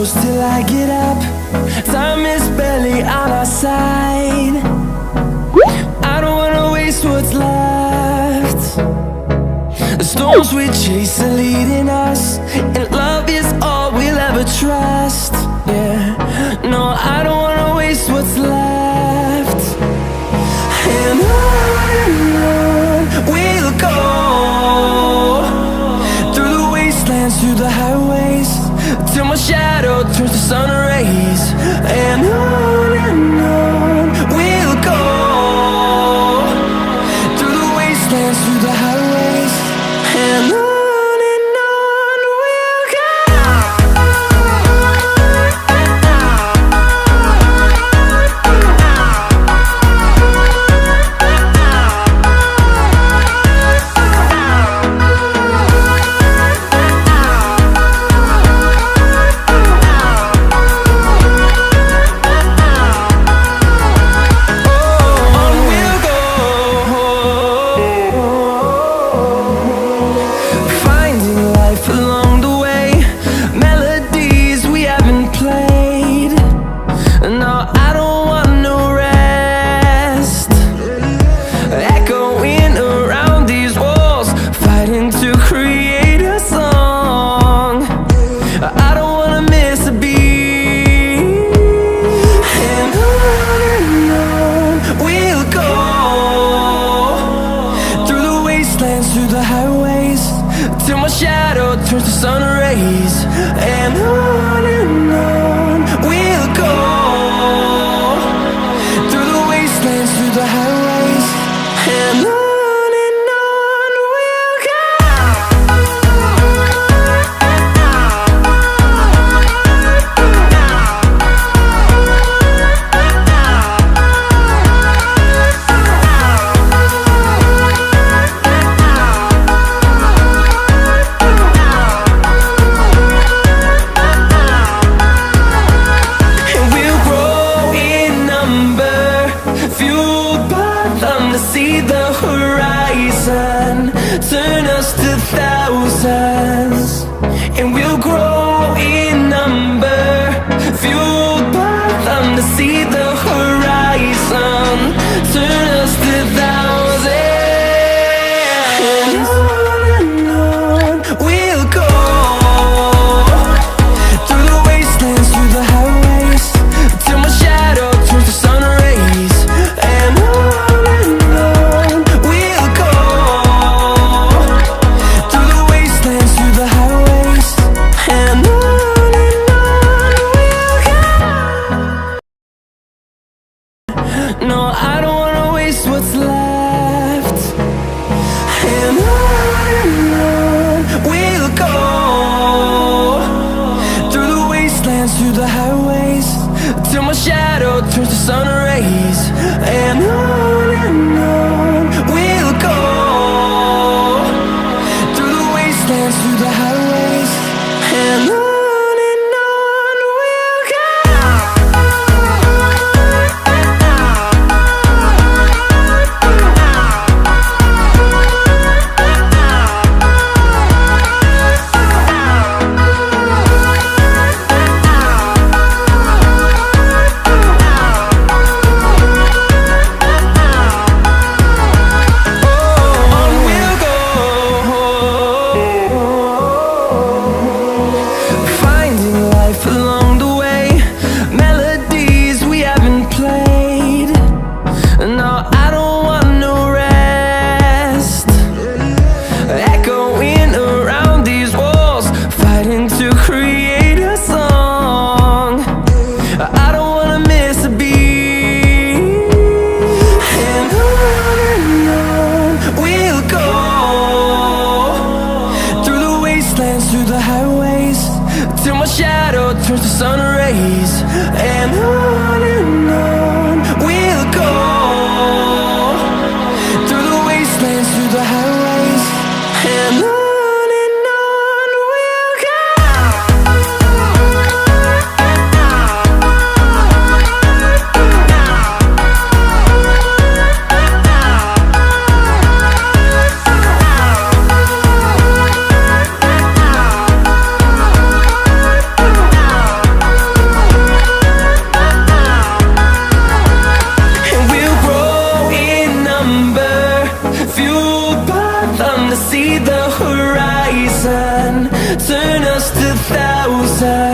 close till I get up. Time is barely on our side. I don't wanna waste what's left. The storms we chase are leading us, and love is all we'll ever trust. Yeah, no, I don't wanna waste what's left. And on we'll go, through the wastelands, through the highways, till my shadow turns to sun rays. And on we'll go, through the wastelands, through the highways, and on. Through the highways, till my shadow turns to sun rays. And on we'll go, through the wastelands, through the highways, and on we'll go. See the horizon turn us to thousands, and we'll grow in number, fueled by them. To see the horizon turn us to thousands, and on we'll go, through the wastelands, through the highways, till my shadow turns to sun rays. And no, I don't wanna waste what's left. And on we'll go, through the wastelands, through the highways, till my shadow turns to sun rays. And on we'll go, through the wastelands, through the highways, and on. Through the highways, till my shadow turns to sun rays. And on we'll go, through the wastelands, through the highways, and on. side.